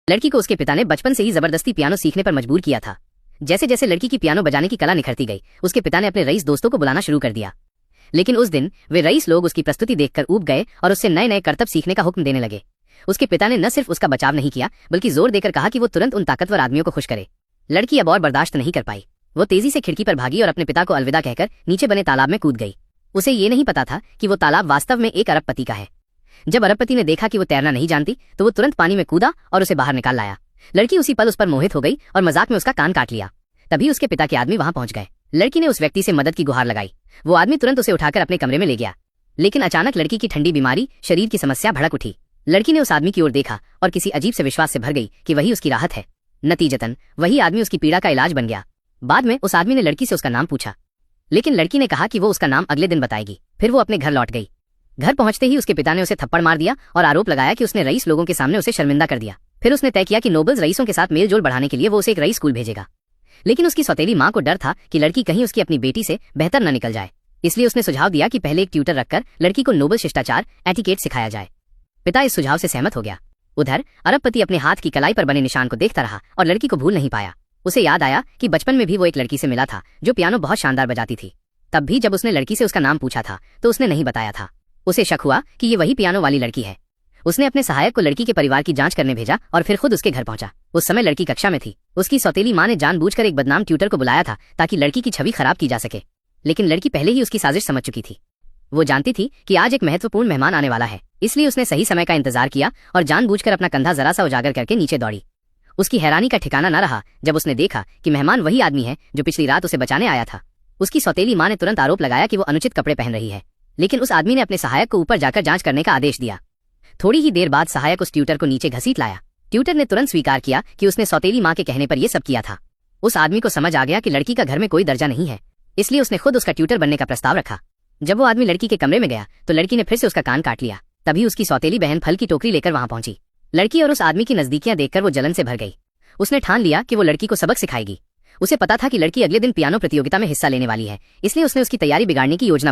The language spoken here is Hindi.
लड़की को उसके पिता ने बचपन से ही जबरदस्ती पियानो सीखने पर मजबूर किया था। जैसे जैसे लड़की की पियानो बजाने की कला निखरती गई, उसके पिता ने अपने रईस दोस्तों को बुलाना शुरू कर दिया। लेकिन उस दिन वे रईस लोग उसकी प्रस्तुति देखकर ऊब गए और उससे नए नए करतब सीखने का हुक्म देने लगे। उसके पिता ने न सिर्फ उसका बचाव नहीं किया, बल्कि जोर देकर कहा कि वो तुरंत उन ताकतवर आदमियों को खुश करे। लड़की अब और बर्दाश्त नहीं कर पाई। वो तेजी से खिड़की पर भागी और अपने पिता को अलविदा कहकर नीचे बने तालाब में कूद गई। उसे ये नहीं पता था कि वो तालाब वास्तव में एक अरबपति का है। जब अरबपति ने देखा कि वो तैरना नहीं जानती, तो वो तुरंत पानी में कूदा और उसे बाहर निकाल लाया। लड़की उसी पल उस पर मोहित हो गई और मजाक में उसका कान काट लिया। तभी उसके पिता के आदमी वहां पहुंच गए। लड़की ने उस व्यक्ति से मदद की गुहार लगाई। वो आदमी तुरंत उसे उठाकर अपने कमरे में ले गया। लेकिन अचानक लड़की की ठंडी बीमारी, शरीर की समस्या भड़क उठी। लड़की ने उस आदमी की ओर देखा और किसी अजीब से विश्वास से भर गई कि वही उसकी राहत है। नतीजतन वही आदमी उसकी पीड़ा का इलाज बन गया। बाद में उस आदमी ने लड़की से उसका नाम पूछा, लेकिन लड़की ने कहा कि वो उसका नाम अगले दिन बताएगी। फिर वो अपने घर लौट गई। घर पहुंचते ही उसके पिता ने उसे थप्पड़ मार दिया और आरोप लगाया कि उसने रईस लोगों के सामने उसे शर्मिंदा कर दिया। फिर उसने तय किया कि नोबल्स रईसों के साथ मेल जोल बढ़ाने के लिए वो उसे एक रईस स्कूल भेजेगा। लेकिन उसकी सौतेली माँ को डर था कि लड़की कहीं उसकी अपनी बेटी से बेहतर न निकल जाए, इसलिए उसने सुझाव दिया कि पहले एक ट्यूटर रखकर लड़की को नोबल शिष्टाचार एटिकेट सिखाया जाए। पिता इस सुझाव से सहमत हो गया। उधर अरबपति अपने हाथ की कलाई पर बने निशान को देखता रहा और लड़की को भूल नहीं पाया। उसे याद आया कि बचपन में भी वो एक लड़की से मिला था जो पियानो बहुत शानदार बजाती थी। तब भी जब उसने लड़की से उसका नाम पूछा था तो उसने नहीं बताया था। उसे शक हुआ कि ये वही पियानो वाली लड़की है। उसने अपने सहायक को लड़की के परिवार की जांच करने भेजा और फिर खुद उसके घर पहुंचा। उस समय लड़की कक्षा में थी। उसकी सौतेली माँ ने जानबूझकर एक बदनाम ट्यूटर को बुलाया था ताकि लड़की की छवि खराब की जा सके। लेकिन लड़की पहले ही उसकी साजिश समझ चुकी थी। वो जानती थी कि आज एक महत्वपूर्ण मेहमान आने वाला है, इसलिए उसने सही समय का इंतजार किया और जानबूझकर अपना कंधा जरा सा उजागर करके नीचे दौड़ी। उसकी हैरानी का ठिकाना न रहा जब उसने देखा कि मेहमान वही आदमी है जो पिछली रात उसे बचाने आया था। उसकी सौतेली माँ ने तुरंत आरोप लगाया कि वो अनुचित कपड़े पहन रही है, लेकिन उस आदमी ने अपने सहायक को ऊपर जाकर जांच करने का आदेश दिया। थोड़ी ही देर बाद सहायक उस ट्यूटर को नीचे घसीट लाया। ट्यूटर ने तुरंत स्वीकार किया कि उसने सौतेली माँ के कहने पर यह सब किया था। उस आदमी को समझ आ गया कि लड़की का घर में कोई दर्जा नहीं है, इसलिए उसने खुद उसका ट्यूटर बनने का प्रस्ताव रखा। जब वो आदमी लड़की के कमरे में गया तो लड़की ने फिर से उसका कान काट लिया। तभी उसकी सौतेली बहन फल की टोकरी लेकर वहां पहुंची। लड़की और उस आदमी की नजदीकियां देखकर वो जलन से भर गई। उसने ठान लिया कि वो लड़की को सबक सिखाएगी। उसे पता था कि लड़की अगले दिन पियानो प्रतियोगिता में हिस्सा लेने वाली है, इसलिए उसने उसकी तैयारी बिगाड़ने की योजना